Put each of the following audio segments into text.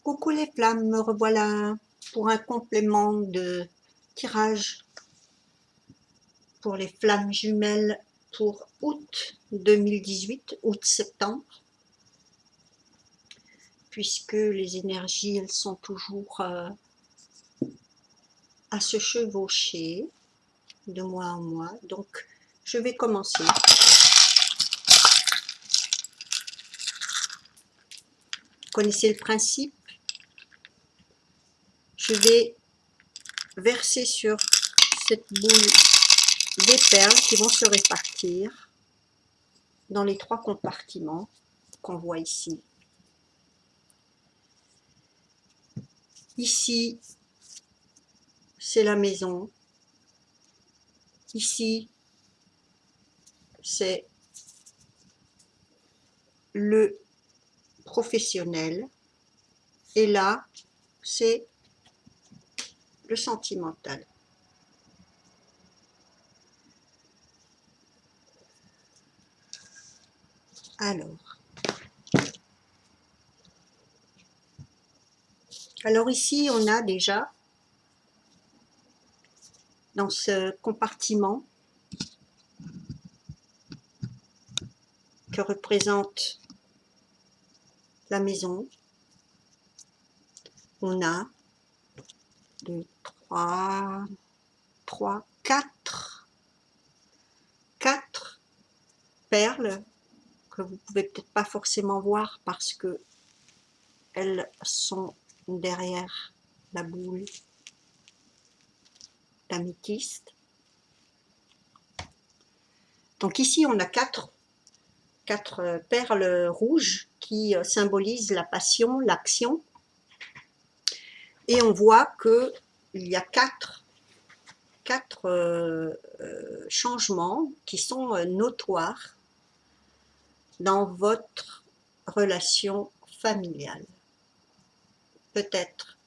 Coucou les flammes, me revoilà pour un complément de tirage pour les flammes jumelles pour août 2018, août-septembre, puisque les énergies elles sont toujours à se chevaucher de mois en mois. Donc je vais commencer. Vous connaissez le principe. Je vais verser sur cette boule des perles qui vont se répartir dans les 3 compartiments qu'on voit ici. Ici, c'est la maison. Ici, c'est le professionnel. Et là, c'est le sentimental. Alors ici, on a déjà, dans ce compartiment, que représente la maison, on a 2, 3, 4 perles que vous pouvez peut-être pas forcément voir parce que elles sont derrière la boule d'améthyste. Donc ici on a 4 perles rouges qui symbolisent la passion, l'action. Et on voit que il y a 4 changements qui sont notoires dans votre relation familiale. Peut-être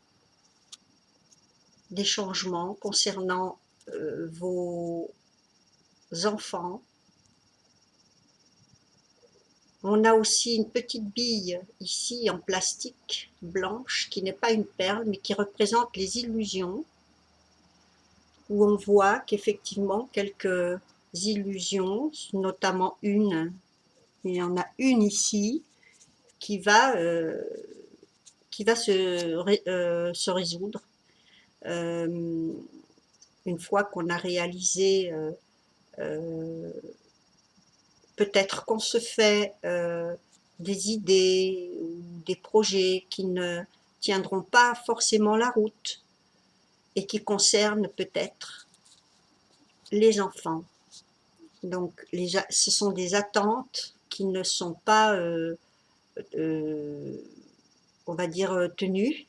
des changements concernant vos enfants. On a aussi une petite bille ici en plastique blanche qui n'est pas une perle mais qui représente les illusions, où on voit qu'effectivement quelques illusions, notamment une, il y en a une ici qui va se résoudre une fois qu'on a réalisé peut-être qu'on se fait des idées ou des projets qui ne tiendront pas forcément la route et qui concernent peut-être les enfants. Donc ce sont des attentes qui ne sont pas on va dire tenues,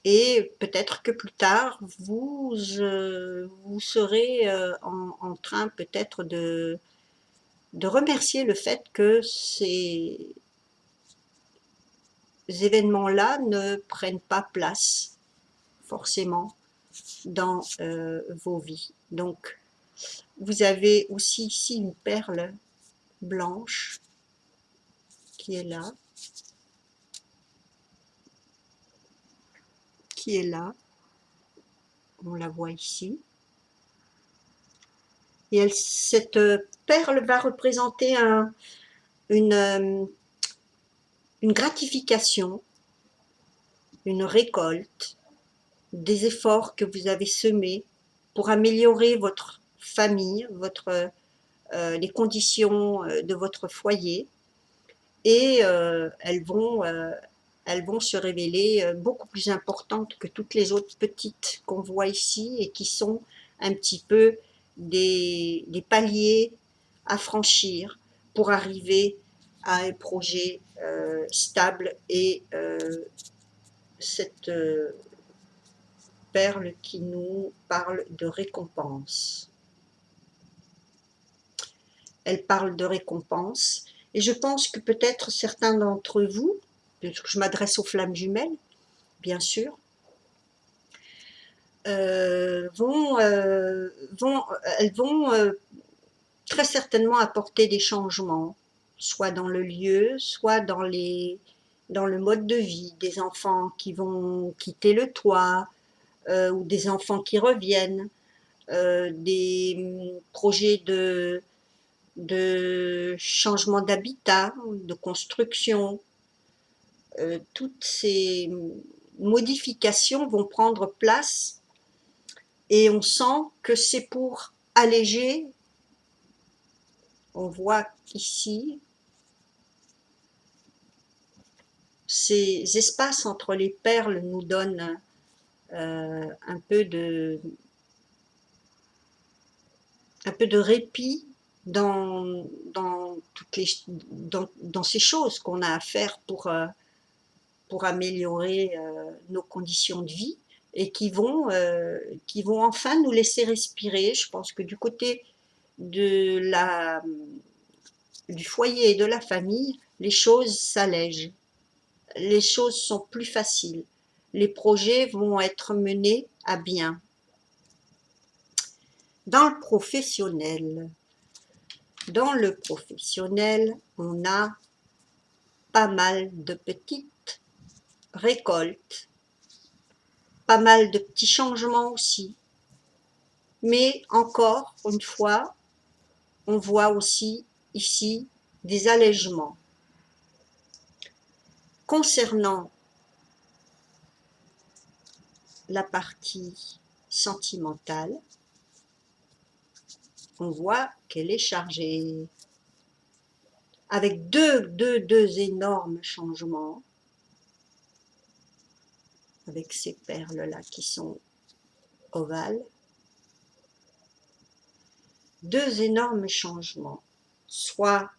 et peut-être que plus tard vous serez en train peut-être de remercier le fait que ces événements-là ne prennent pas place forcément dans vos vies. Donc vous avez aussi ici une perle blanche qui est là, on la voit ici. Et cette perle va représenter une gratification, une récolte, des efforts que vous avez semés pour améliorer votre famille, les conditions de votre foyer, et elles vont se révéler beaucoup plus importantes que toutes les autres petites qu'on voit ici et qui sont un petit peu des paliers à franchir pour arriver à un projet stable. Et cette perle qui nous parle de récompense. Elle parle de récompense, et je pense que peut-être certains d'entre vous, puisque je m'adresse aux flammes jumelles, bien sûr, elles vont très certainement apporter des changements, soit dans le lieu, soit dans les dans le mode de vie, des enfants qui vont quitter le toit, ou des enfants qui reviennent, des projets de changement d'habitat, de construction. Toutes ces modifications vont prendre place et on sent que c'est pour alléger. On voit ici ces espaces entre les perles nous donnent un peu de répit dans ces choses qu'on a à faire pour améliorer nos conditions de vie et qui vont enfin nous laisser respirer. Je pense que du côté de du foyer et de la famille, les choses s'allègent, les choses sont plus faciles, les projets vont être menés à bien. Dans le professionnel, on a pas mal de petites récoltes, pas mal de petits changements aussi. Mais encore une fois, on voit aussi ici des allègements. Concernant la partie sentimentale, on voit qu'elle est chargée avec deux énormes changements, avec ces perles-là qui sont ovales. Deux énormes changements, soit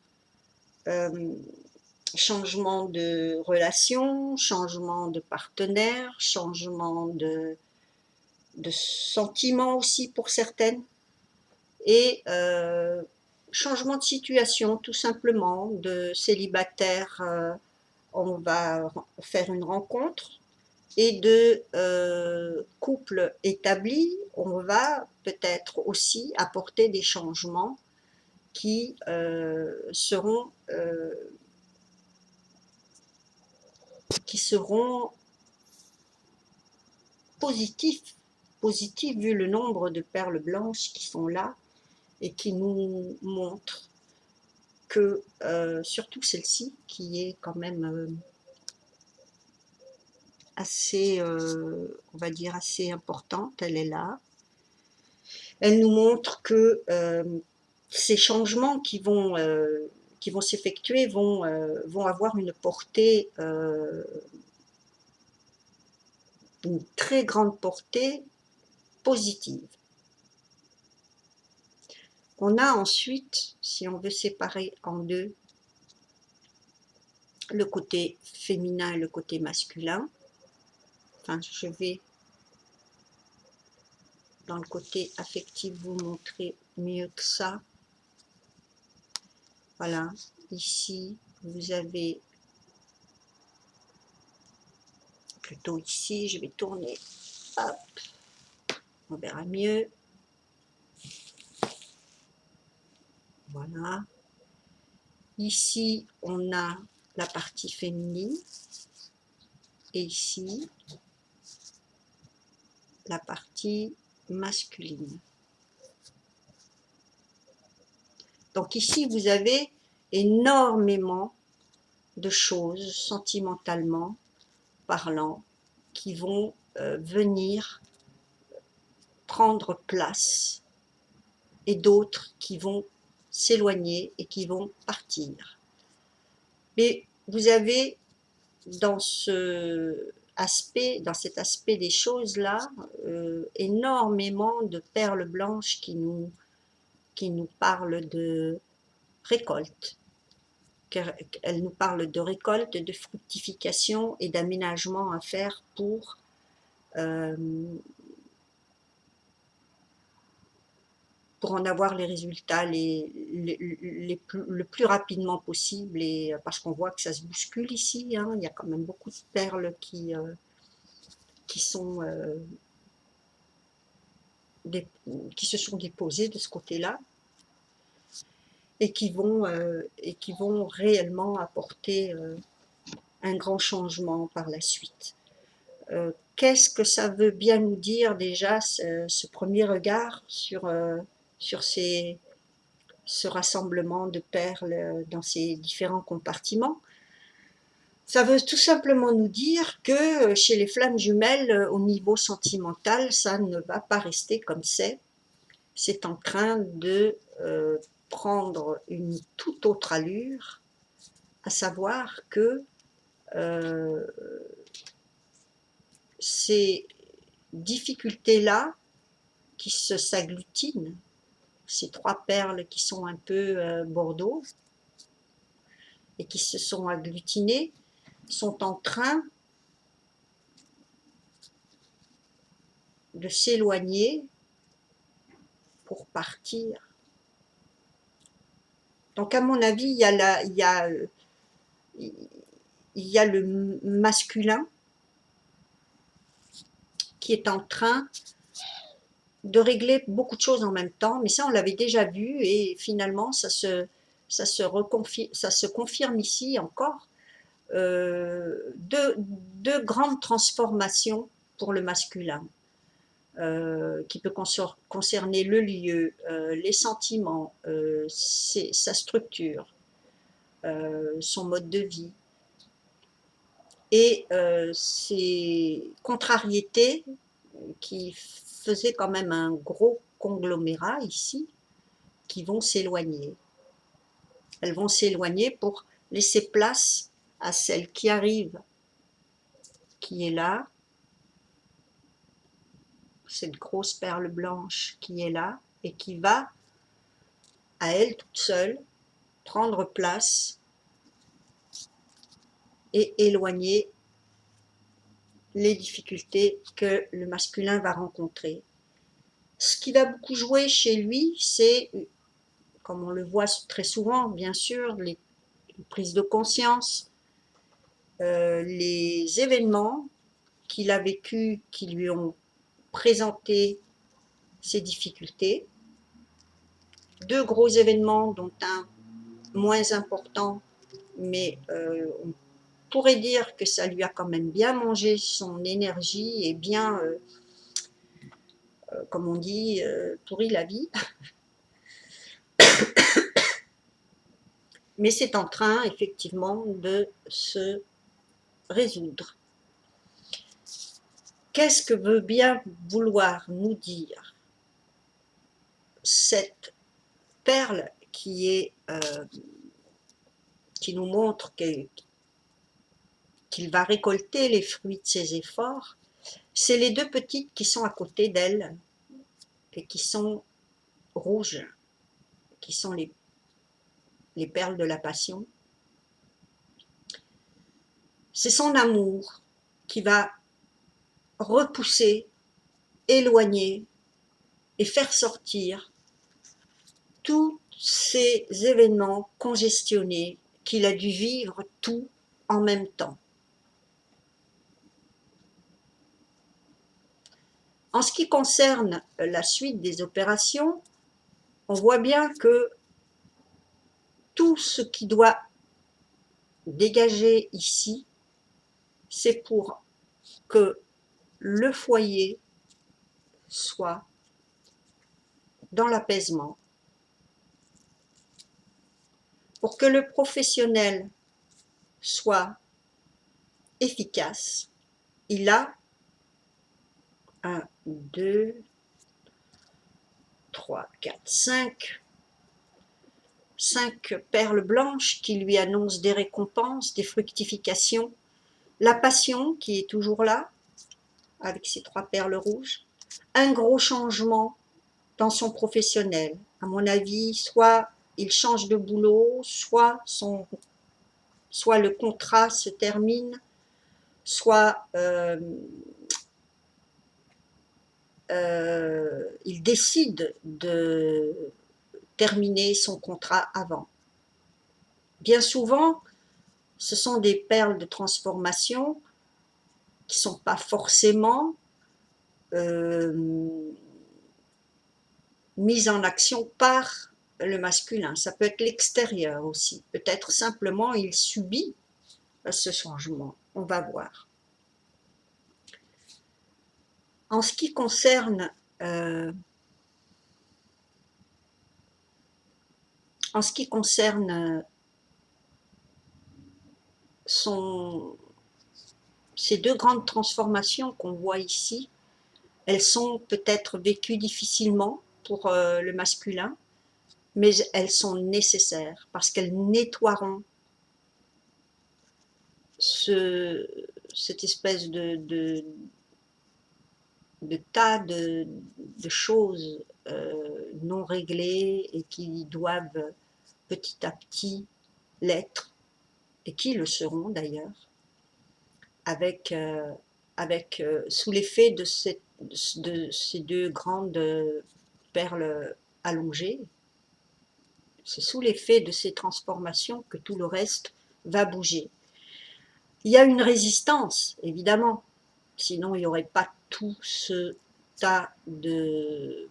changement de relation, changement de partenaire, changement de sentiments aussi pour certaines, et changement de situation tout simplement, de célibataire, on va faire une rencontre, et de couple établi, on va peut-être aussi apporter des changements qui seront positifs, vu le nombre de perles blanches qui sont là et qui nous montrent que, surtout celle-ci, qui est quand même assez, on va dire, assez importante, elle est là. Elle nous montre que ces changements qui vont s'effectuer vont avoir une portée, une très grande portée positive. On a ensuite, si on veut séparer en deux, le côté féminin et le côté masculin. Enfin, je vais dans le côté affectif vous montrer mieux que ça. Voilà, ici, vous avez, plutôt ici, je vais tourner, hop, on verra mieux. Voilà. Ici, on a la partie féminine. Et ici, la partie masculine. Donc ici, vous avez énormément de choses, sentimentalement parlant, qui vont venir prendre place, et d'autres qui vont s'éloigner et qui vont partir. Mais vous avez dans cet aspect des choses-là, énormément de perles blanches qui nous parlent de récolte. Elle nous parle de récolte, de fructification et d'aménagement à faire pour en avoir les résultats le plus rapidement possible, et parce qu'on voit que ça se bouscule ici, hein, il y a quand même beaucoup de perles qui sont qui se sont déposées de ce côté-là et qui vont réellement apporter un grand changement par la suite. Qu'est-ce que ça veut bien nous dire déjà, ce premier regard sur ce rassemblement de perles dans ces différents compartiments? Ça veut tout simplement nous dire que chez les flammes jumelles, au niveau sentimental, ça ne va pas rester comme c'est en train de prendre une toute autre allure, à savoir que euh, ces difficultés-là qui s'agglutinent, ces trois perles qui sont un peu bordeaux et qui se sont agglutinées, sont en train de s'éloigner pour partir. Donc à mon avis, il y a le masculin qui est en train de régler beaucoup de choses en même temps, mais ça on l'avait déjà vu et finalement ça se confirme ici encore. Deux grandes transformations pour le masculin, qui peut concerner le lieu, les sentiments, sa structure, son mode de vie, et ces contrariétés qui faisaient quand même un gros conglomérat ici, qui vont s'éloigner. Elles vont s'éloigner pour laisser place à celle qui arrive, qui est là, cette grosse perle blanche qui est là et qui va, à elle toute seule, prendre place et éloigner les difficultés que le masculin va rencontrer. Ce qui va beaucoup jouer chez lui, c'est, comme on le voit très souvent, bien sûr, les prises de conscience, les événements qu'il a vécus qui lui ont présenté ces difficultés. Deux gros événements, dont un moins important, mais on pourrait dire que ça lui a quand même bien mangé son énergie et bien, comme on dit, pourri la vie. Mais c'est en train, effectivement, de se résoudre. Qu'est-ce que veut bien vouloir nous dire cette perle qui nous montre qu'il va récolter les fruits de ses efforts? C'est les deux petites qui sont à côté d'elle et qui sont rouges, qui sont les perles de la passion. C'est son amour qui va repousser, éloigner et faire sortir tous ces événements congestionnés qu'il a dû vivre tout en même temps. En ce qui concerne la suite des opérations, on voit bien que tout ce qui doit dégager ici, c'est pour que le foyer soit dans l'apaisement, pour que le professionnel soit efficace. Il a 1, 2, 3, 4, 5 perles blanches qui lui annoncent des récompenses, des fructifications, la passion qui est toujours là, avec ses 3 perles rouges, un gros changement dans son professionnel. À mon avis, soit il change de boulot, soit le contrat se termine, soit il décide de terminer son contrat avant. Bien souvent, ce sont des perles de transformation qui ne sont pas forcément mises en action par le masculin. Ça peut être l'extérieur aussi. Peut-être simplement il subit ce changement. On va voir. En ce qui concerne ces deux grandes transformations qu'on voit ici, elles sont peut-être vécues difficilement pour le masculin, mais elles sont nécessaires parce qu'elles nettoieront cette espèce de tas de choses non réglées et qui doivent petit à petit l'être, et qui le seront d'ailleurs, avec, sous l'effet de ces deux grandes perles allongées. C'est sous l'effet de ces transformations que tout le reste va bouger. Il y a une résistance, évidemment, sinon il n'y aurait pas tout ce tas de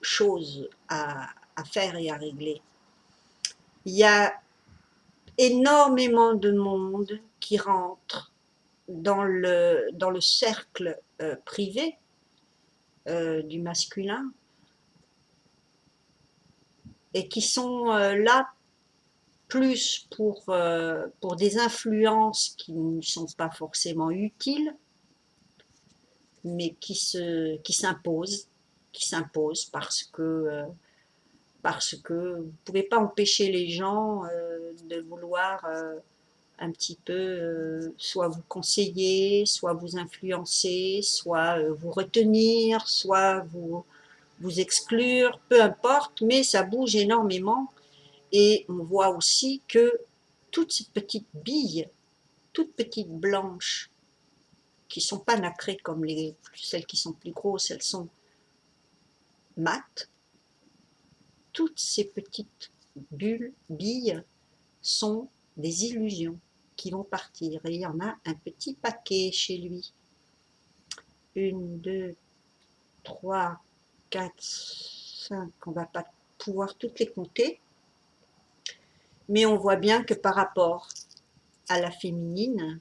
choses à faire et à régler. Il y a énormément de monde qui rentre dans le cercle privé du masculin et qui sont là plus pour des influences qui ne sont pas forcément utiles, mais qui s'imposent parce que vous ne pouvez pas empêcher les gens de vouloir un petit peu soit vous conseiller, soit vous influencer, soit vous retenir, soit vous exclure, peu importe, mais ça bouge énormément et on voit aussi que toutes ces petites billes, toutes petites blanches, qui ne sont pas nacrées comme celles qui sont plus grosses, elles sont mates, toutes ces petites billes sont des illusions qui vont partir. Et il y en a un petit paquet chez lui. 1, 2, 3, 4, 5, on ne va pas pouvoir toutes les compter, mais on voit bien que par rapport à la féminine,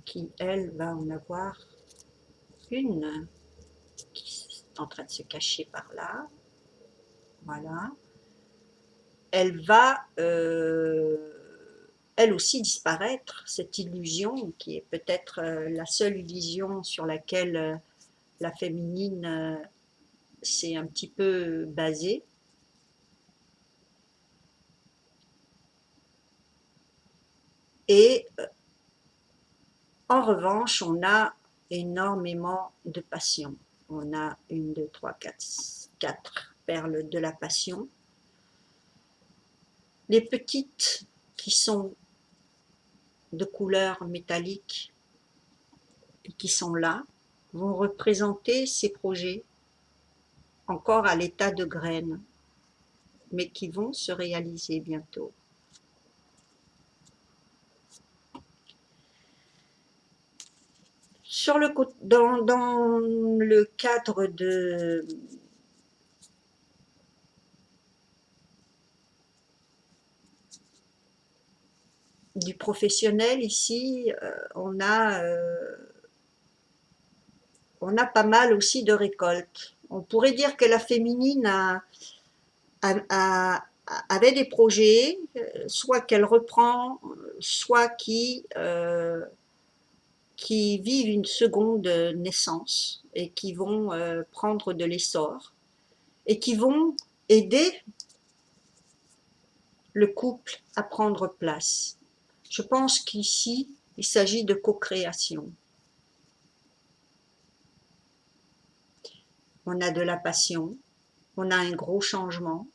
qui elle va en avoir une qui est en train de se cacher par là, voilà, elle va elle aussi disparaître, cette illusion qui est peut-être la seule illusion sur laquelle la féminine s'est un petit peu basée. Et en revanche, on a énormément de passion. On a 1, 2, 3, 4 perles de la passion. Les petites qui sont de couleur métallique et qui sont là vont représenter ces projets encore à l'état de graines, mais qui vont se réaliser bientôt. Dans le cadre du professionnel ici, on a pas mal aussi de récoltes. On pourrait dire que la féminine avait des projets, soit qu'elle reprend, soit qui vivent une seconde naissance et qui vont prendre de l'essor et qui vont aider le couple à prendre place. Je pense qu'ici, il s'agit de co-création. On a de la passion, on a un gros changement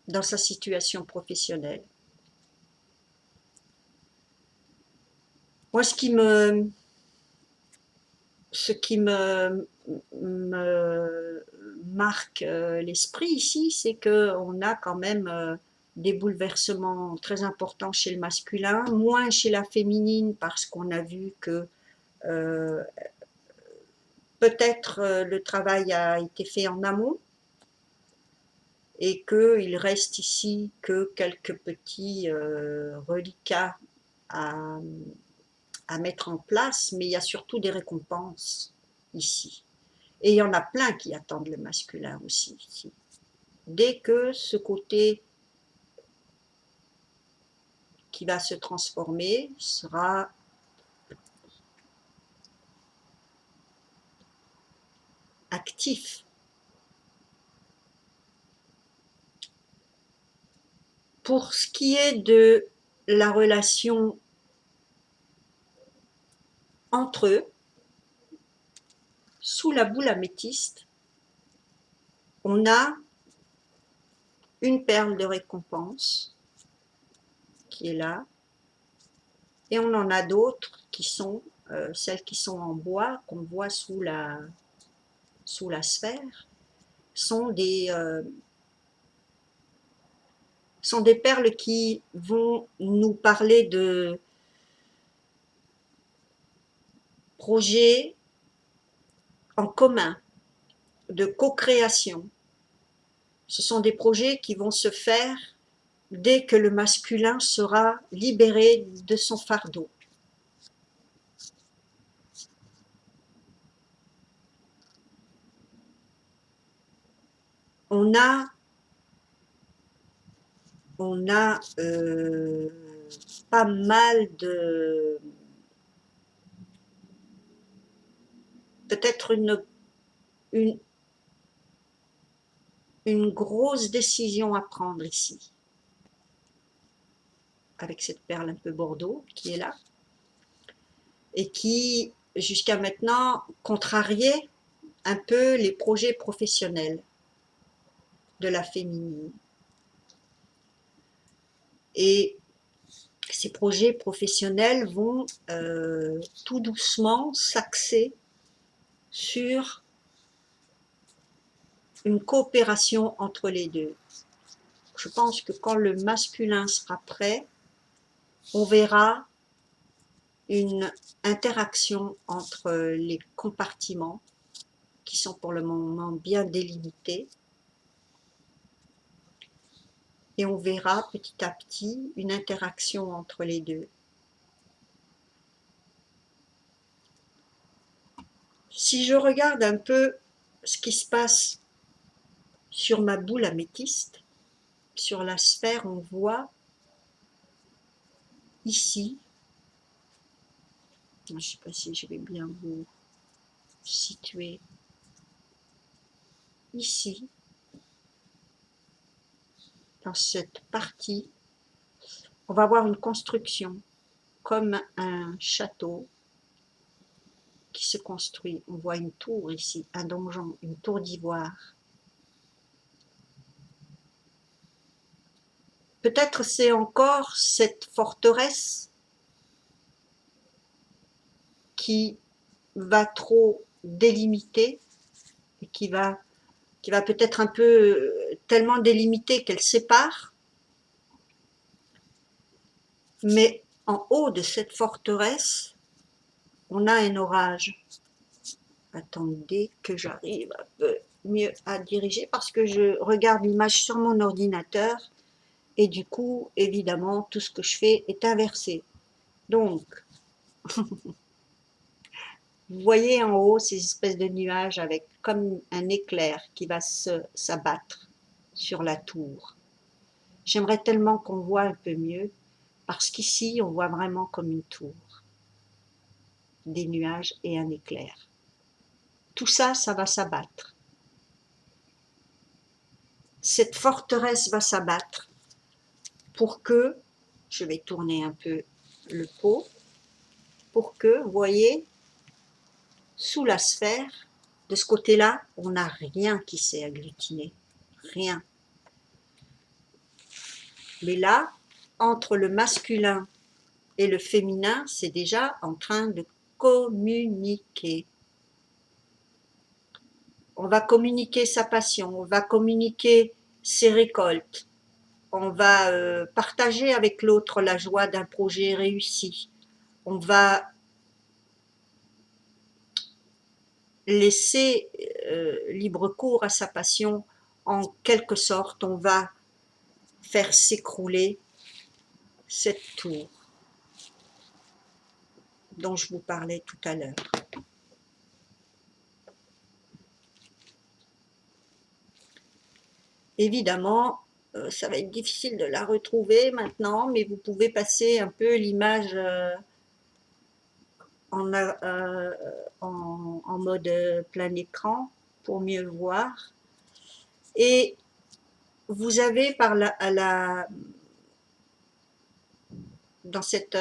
dans sa situation professionnelle. Moi, ce qui me marque l'esprit ici, c'est qu'on a quand même des bouleversements très importants chez le masculin, moins chez la féminine parce qu'on a vu que euh, peut-être le travail a été fait en amont et qu'il reste ici que quelques petits reliquats à, à mettre en place, mais il y a surtout des récompenses ici. Et il y en a plein qui attendent le masculin aussi ici. Dès que ce côté qui va se transformer sera actif. Pour ce qui est de la relation entre eux, sous la boule améthyste, on a une perle de récompense qui est là, et on en a d'autres qui sont celles qui sont en bois, qu'on voit sous la sphère, sont des perles qui vont nous parler de projets en commun, de co-création. Ce sont des projets qui vont se faire dès que le masculin sera libéré de son fardeau. On a pas mal de... peut-être une grosse décision à prendre ici, avec cette perle un peu bordeaux qui est là, et qui, jusqu'à maintenant, contrariait un peu les projets professionnels de la féminine. Et ces projets professionnels vont tout doucement s'axer sur une coopération entre les deux. Je pense que quand le masculin sera prêt, on verra une interaction entre les compartiments qui sont pour le moment bien délimités, et on verra petit à petit une interaction entre les deux. Si je regarde un peu ce qui se passe sur ma boule améthyste, sur la sphère, on voit ici, je ne sais pas si je vais bien vous situer, ici, dans cette partie, on va voir une construction comme un château qui se construit. On voit une tour ici, un donjon, une tour d'ivoire. Peut-être c'est encore cette forteresse qui va trop délimiter et qui va peut-être un peu tellement délimiter qu'elle sépare. Mais en haut de cette forteresse, on a un orage. Attendez que j'arrive un peu mieux à diriger parce que je regarde l'image sur mon ordinateur et du coup, évidemment, tout ce que je fais est inversé. Donc, vous voyez en haut ces espèces de nuages avec comme un éclair qui va s'abattre sur la tour. J'aimerais tellement qu'on voit un peu mieux parce qu'ici, on voit vraiment comme une tour. Des nuages et un éclair. Tout ça, ça va s'abattre. Cette forteresse va s'abattre pour que, je vais tourner un peu le pot, pour que, vous voyez, sous la sphère, de ce côté-là, on n'a rien qui s'est agglutiné. Rien. Mais là, entre le masculin et le féminin, c'est déjà en train de communiquer. On va communiquer sa passion, on va communiquer ses récoltes, on va partager avec l'autre la joie d'un projet réussi, on va laisser libre cours à sa passion en quelque sorte, on va faire s'écrouler cette tour dont je vous parlais tout à l'heure. Évidemment, ça va être difficile de la retrouver maintenant, mais vous pouvez passer un peu l'image en mode plein écran pour mieux le voir. Et vous avez dans cette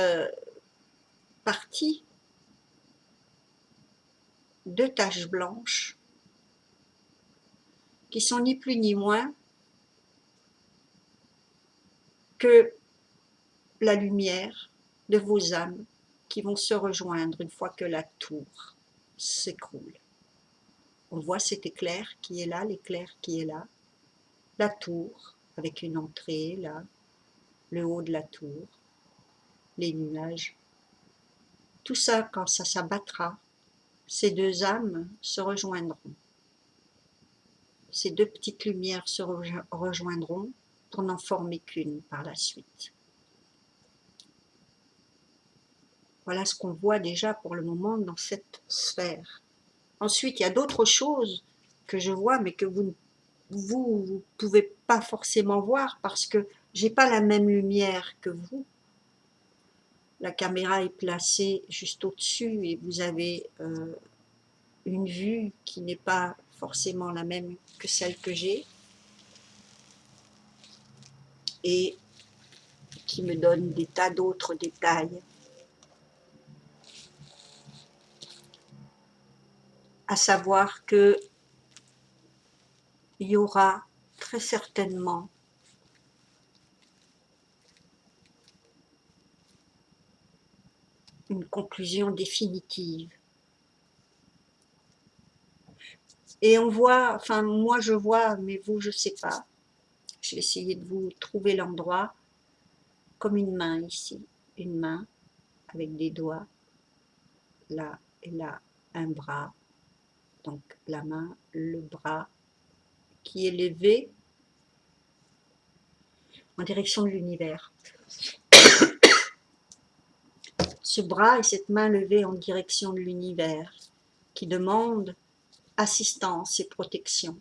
partie, 2 taches blanches qui sont ni plus ni moins que la lumière de vos âmes qui vont se rejoindre une fois que la tour s'écroule. On voit cet éclair qui est là, l'éclair qui est là, la tour avec une entrée là, le haut de la tour, les nuages. Tout ça, quand ça s'abattra, ces 2 âmes se rejoindront. Ces 2 petites lumières se rejoindront pour n'en former qu'une par la suite. Voilà ce qu'on voit déjà pour le moment dans cette sphère. Ensuite, il y a d'autres choses que je vois, mais que vous ne pouvez pas forcément voir parce que j'ai pas la même lumière que vous. La caméra est placée juste au-dessus et vous avez une vue qui n'est pas forcément la même que celle que j'ai et qui me donne des tas d'autres détails. À savoir que il y aura très certainement une conclusion définitive. Et on voit, enfin moi je vois, mais vous je sais pas. Je vais essayer de vous trouver l'endroit comme une main ici, une main avec des doigts, là et là, un bras. Donc la main, le bras qui est levé en direction de l'univers. Ce bras et cette main levée en direction de l'univers qui demande assistance et protection.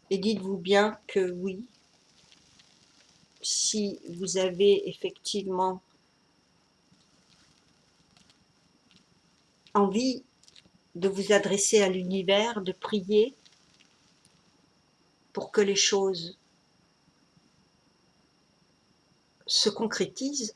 Et dites-vous bien que oui, si vous avez effectivement envie de vous adresser à l'univers, de prier pour que les choses se concrétisent,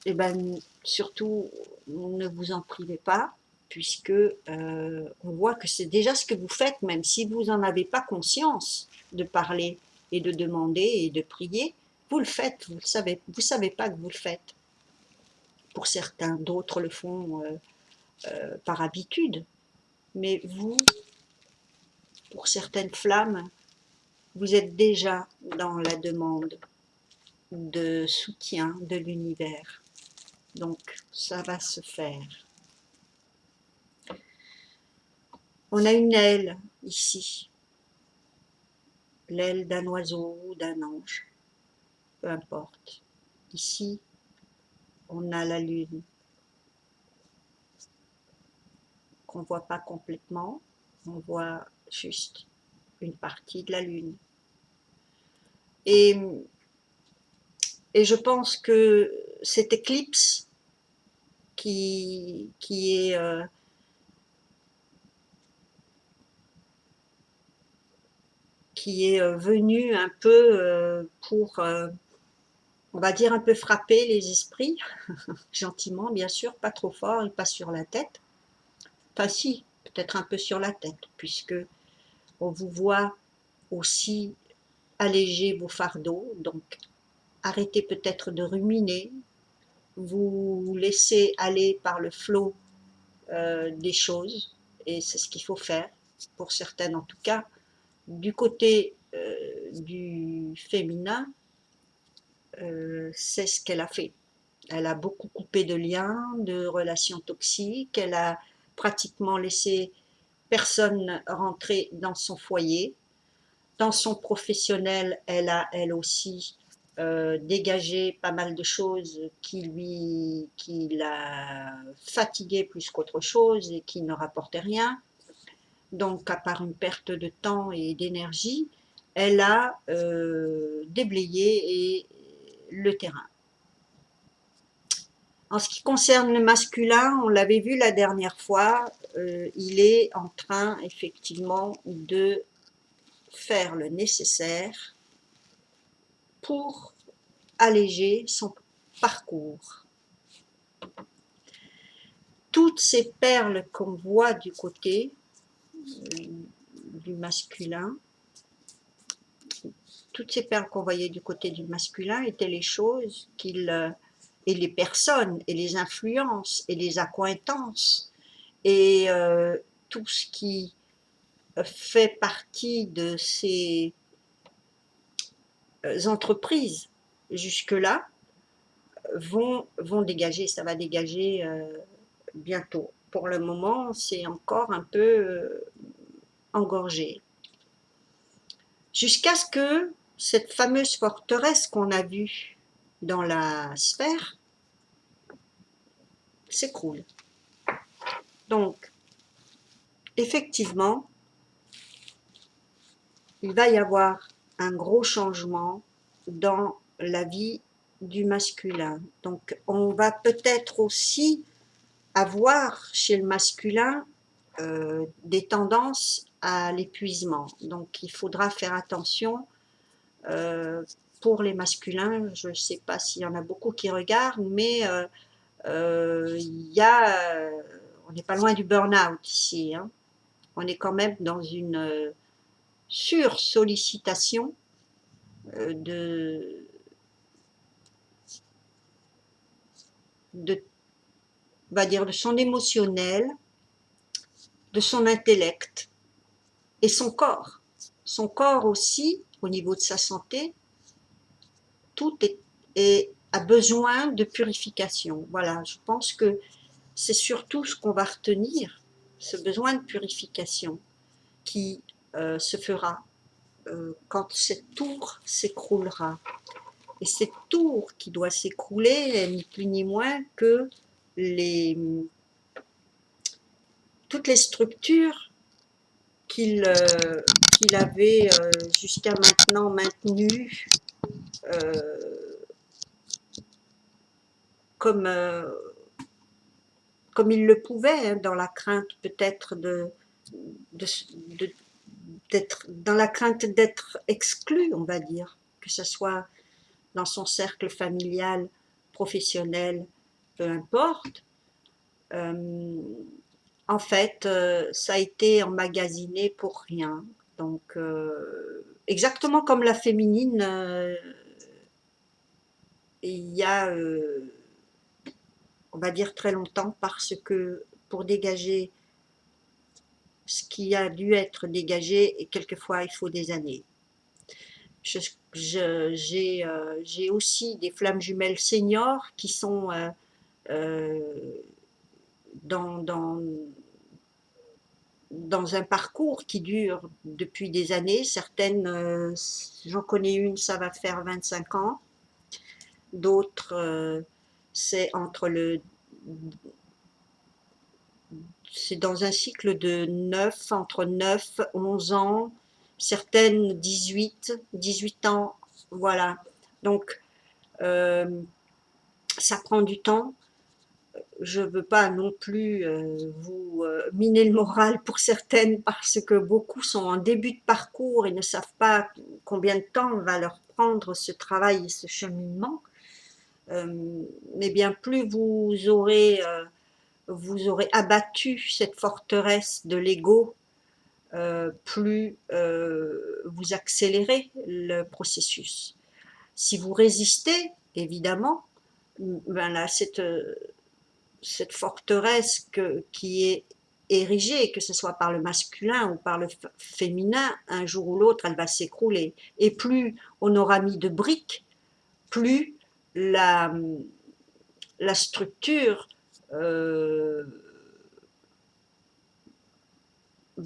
et ben surtout ne vous en privez pas, puisque on voit que c'est déjà ce que vous faites, même si vous n'en avez pas conscience de parler et de demander et de prier, vous le faites, vous savez pas que vous le faites. Pour certains, d'autres le font par habitude, mais vous, pour certaines flammes, vous êtes déjà dans la demande de soutien de l'univers. Donc, ça va se faire. On a une aile ici, l'aile d'un oiseau ou d'un ange, peu importe. Ici, on a la lune, qu'on ne voit pas complètement, on voit juste une partie de la lune. Et je pense que cette éclipse qui est venue un peu pour, on va dire, un peu frapper les esprits, gentiment bien sûr, pas trop fort et pas sur la tête. Enfin si, peut-être un peu sur la tête, puisque on vous voit aussi alléger vos fardeaux, donc arrêtez peut-être de ruminer, vous laissez aller par le flot des choses, et c'est ce qu'il faut faire, pour certaines en tout cas. Du côté du féminin, c'est ce qu'elle a fait. Elle a beaucoup coupé de liens, de relations toxiques, elle a pratiquement laissé personne rentrée dans son foyer. Dans son professionnel, elle a elle aussi dégagé pas mal de choses qui la fatiguait plus qu'autre chose et qui ne rapportaient rien. Donc, à part une perte de temps et d'énergie, elle a déblayé le terrain. En ce qui concerne le masculin, on l'avait vu la dernière fois, il est en train effectivement de faire le nécessaire pour alléger son parcours. Toutes ces perles qu'on voit du côté du masculin, toutes ces perles qu'on voyait du côté du masculin étaient les choses et les personnes, et les influences, et les accointances, et tout ce qui fait partie de ces entreprises jusque-là vont dégager, ça va dégager bientôt. Pour le moment, c'est encore un peu engorgé. Jusqu'à ce que cette fameuse forteresse qu'on a vue dans la sphère s'écroule. Donc, effectivement, il va y avoir un gros changement dans la vie du masculin. Donc, on va peut-être aussi avoir chez le masculin des tendances à l'épuisement. Donc, il faudra faire attention pour les masculins. Je ne sais pas s'il y en a beaucoup qui regardent, mais on n'est pas loin du burn-out ici. Hein. On est quand même dans une sursollicitation de, on va dire, de son émotionnel, de son intellect et son corps. Son corps aussi, au niveau de sa santé, tout a besoin de purification. Voilà, je pense que c'est surtout ce qu'on va retenir, ce besoin de purification qui se fera quand cette tour s'écroulera. Et cette tour qui doit s'écrouler, ni plus ni moins que toutes les structures qu'il avait jusqu'à maintenant maintenues comme, comme il le pouvait, hein, dans la crainte peut-être d'être dans la crainte d'être exclu, on va dire, que ce soit dans son cercle familial, professionnel, peu importe. En fait, ça a été emmagasiné pour rien. Donc, exactement comme la féminine, il y a, on va dire très longtemps, parce que pour dégager ce qui a dû être dégagé, et quelquefois il faut des années. J'ai aussi des flammes jumelles seniors qui sont euh, dans, dans, dans un parcours qui dure depuis des années. Certaines, j'en connais une, ça va faire 25 ans. D'autres, c'est dans un cycle de 9, entre 9, 11 ans, certaines 18 ans, voilà. Donc, euh, ça prend du temps. Je ne veux pas non plus vous miner le moral pour certaines parce que beaucoup sont en début de parcours et ne savent pas combien de temps va leur prendre ce travail et ce cheminement. Mais bien plus vous aurez abattu cette forteresse de l'ego, plus vous accélérez le processus. Si vous résistez, évidemment, ben là, cette forteresse qui est érigée, que ce soit par le masculin ou par le féminin, un jour ou l'autre, elle va s'écrouler. Et plus on aura mis de briques, plus la, la structure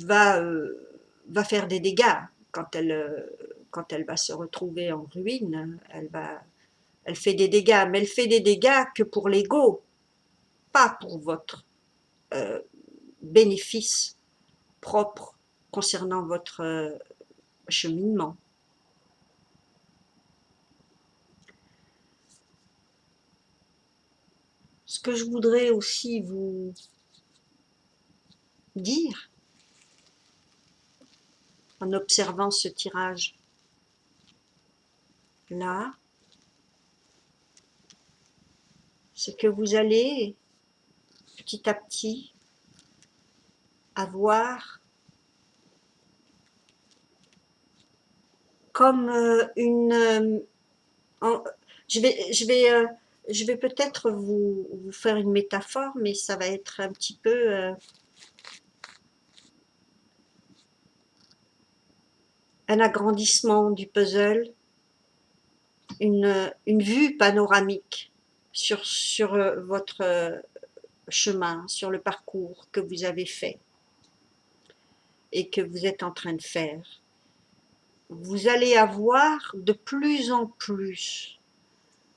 va faire des dégâts quand elle va se retrouver en ruine. Elle fait des dégâts, mais elle fait des dégâts que pour l'ego, pas pour votre euh, bénéfice propre concernant votre cheminement. Ce que je voudrais aussi vous dire en observant ce tirage là, c'est que vous allez petit à petit avoir comme en- je vais, je vais, je vais peut-être vous faire une métaphore, mais ça va être un petit peu un agrandissement du puzzle, une vue panoramique sur votre chemin, sur le parcours que vous avez fait et que vous êtes en train de faire. Vous allez avoir de plus en plus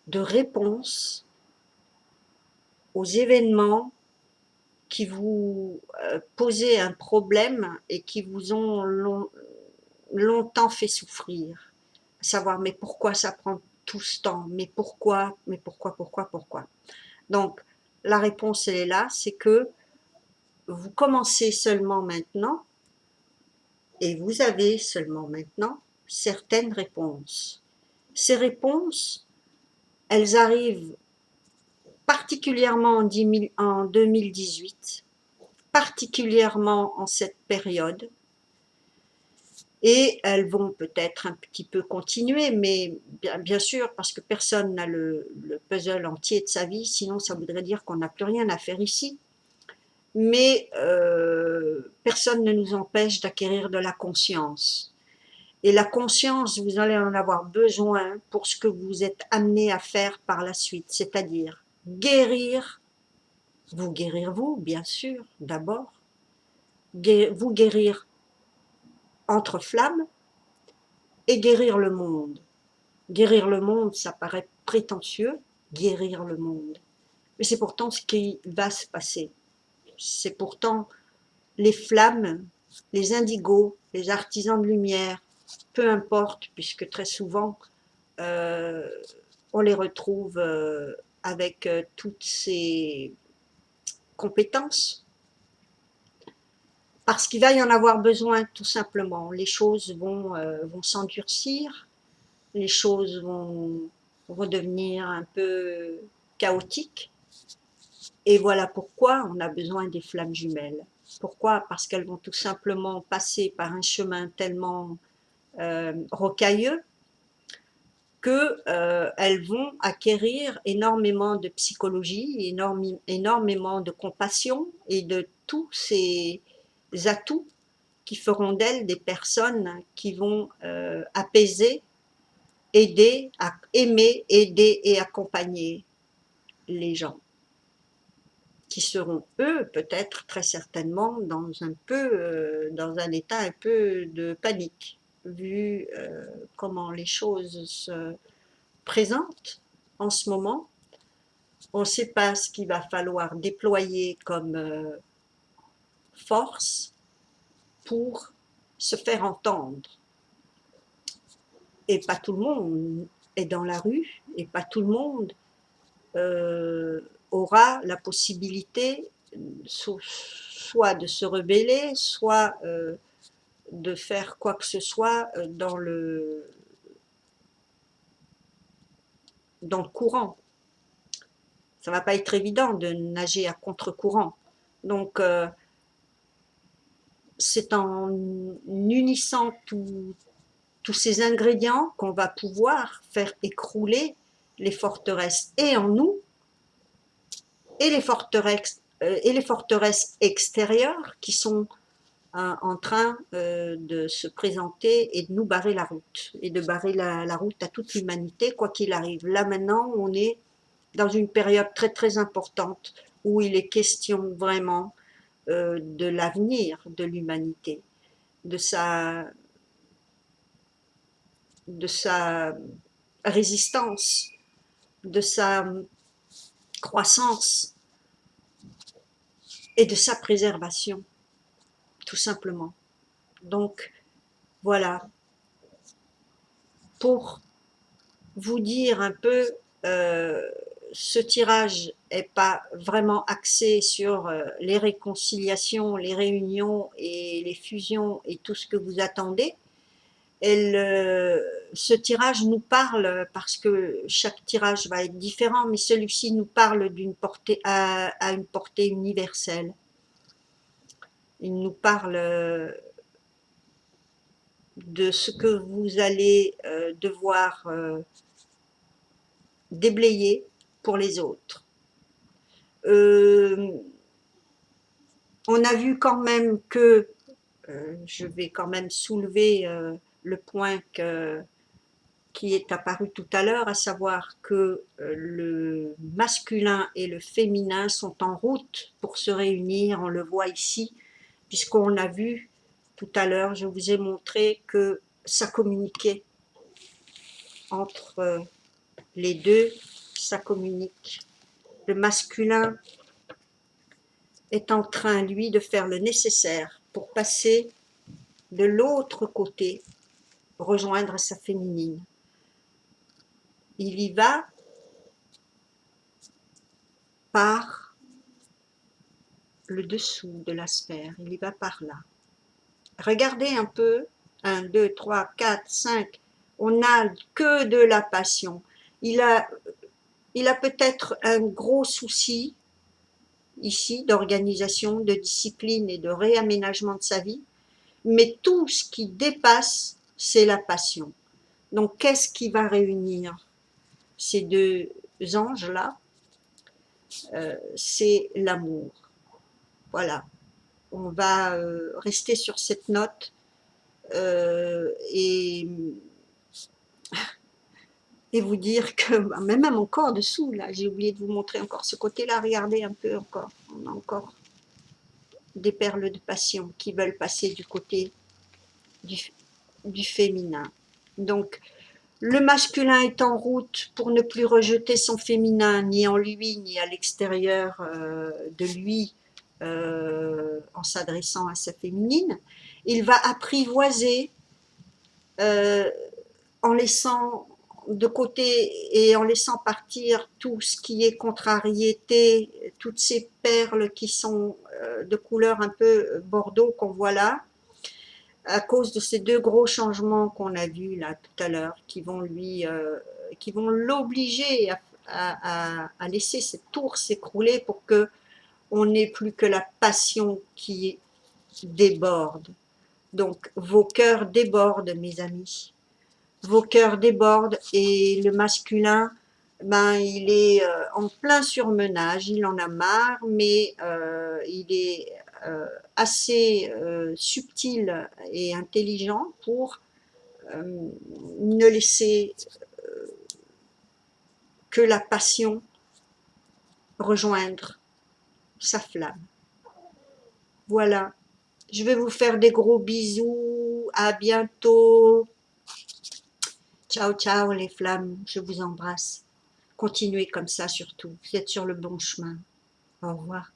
de réponses aux événements qui vous posaient un problème et qui vous ont longtemps fait souffrir. Savoir, mais pourquoi ça prend tout ce temps? Mais pourquoi? Mais pourquoi? Donc, la réponse, elle est là, c'est que vous commencez seulement maintenant et vous avez seulement maintenant certaines réponses. Ces réponses, elles arrivent particulièrement en 2018, particulièrement en cette période, et elles vont peut-être un petit peu continuer, mais bien sûr, parce que personne n'a le puzzle entier de sa vie, sinon ça voudrait dire qu'on n'a plus rien à faire ici. Mais personne ne nous empêche d'acquérir de la conscience. Et la conscience, vous allez en avoir besoin pour ce que vous êtes amené à faire par la suite, c'est-à-dire guérir, vous, bien sûr, d'abord, vous guérir entre flammes et guérir le monde. Guérir le monde, ça paraît prétentieux, guérir le monde. Mais c'est pourtant ce qui va se passer. C'est pourtant les flammes, les indigos, les artisans de lumière, peu importe, puisque très souvent, euh, on les retrouve avec toutes ces compétences, parce qu'il va y en avoir besoin tout simplement. Les choses vont s'endurcir, les choses vont redevenir un peu chaotiques, et voilà pourquoi on a besoin des flammes jumelles. Pourquoi? Parce qu'elles vont tout simplement passer par un chemin tellement rocailleux que elles vont acquérir énormément de psychologie, énormément de compassion et de tous ces atouts qui feront d'elles des personnes qui vont apaiser, aider, aimer, aider et accompagner les gens, qui seront eux peut-être très certainement dans un état un peu de panique, vu comment les choses se présentent en ce moment. On ne sait pas ce qu'il va falloir déployer comme force pour se faire entendre. Et pas tout le monde est dans la rue, et pas tout le monde aura la possibilité soit de se rebeller, soit de faire quoi que ce soit dans le courant. Ça ne va pas être évident de nager à contre-courant. Donc, c'est en unissant tous ces ingrédients qu'on va pouvoir faire écrouler les forteresses et en nous et les forteresses extérieures qui sont en train de se présenter et de nous barrer la route et de barrer la route à toute l'humanité quoi qu'il arrive. Là maintenant on est dans une période très très importante où il est question vraiment de l'avenir de l'humanité, de sa résistance, de sa croissance et de sa préservation, tout simplement. Donc voilà, pour vous dire un peu, ce tirage n'est pas vraiment axé sur les réconciliations, les réunions et les fusions et tout ce que vous attendez. Ce tirage nous parle, parce que chaque tirage va être différent, mais celui-ci nous parle d'une portée à une portée universelle. Il nous parle de ce que vous allez devoir déblayer pour les autres. On a vu quand même que, je vais quand même soulever le point qui est apparu tout à l'heure, à savoir que le masculin et le féminin sont en route pour se réunir, on le voit ici, puisqu'on a vu tout à l'heure, je vous ai montré que ça communiquait entre les deux, ça communique. Le masculin est en train, lui, de faire le nécessaire pour passer de l'autre côté, rejoindre sa féminine. Il y va par le dessous de la sphère, il y va par là. Regardez un peu, 1, 2, 3, 4, 5, on n'a que de la passion. Il a peut-être un gros souci ici d'organisation, de discipline et de réaménagement de sa vie, mais tout ce qui dépasse, c'est la passion. Donc, qu'est-ce qui va réunir ces deux anges-là? C'est l'amour. Voilà. On va rester sur cette note et vous dire que, même encore dessous, là, j'ai oublié de vous montrer encore ce côté-là, regardez un peu encore, on a encore des perles de passion qui veulent passer du côté du féminin. Donc, le masculin est en route pour ne plus rejeter son féminin, ni en lui, ni à l'extérieur de lui, en s'adressant à sa féminine. Il va apprivoiser en laissant de côté et en laissant partir tout ce qui est contrariété, toutes ces perles qui sont de couleur un peu bordeaux qu'on voit là, à cause de ces deux gros changements qu'on a vus là tout à l'heure, qui vont l'obliger à laisser cette tour s'écrouler pour que on n'ait plus que la passion qui déborde. Donc vos cœurs débordent, mes amis. Vos cœurs débordent et le masculin, ben, il est en plein surmenage, il en a marre, mais il est assez subtil et intelligent pour ne laisser que la passion rejoindre sa flamme. Voilà, je vais vous faire des gros bisous, à bientôt. Ciao, ciao les flammes, je vous embrasse. Continuez comme ça surtout, vous êtes sur le bon chemin. Au revoir.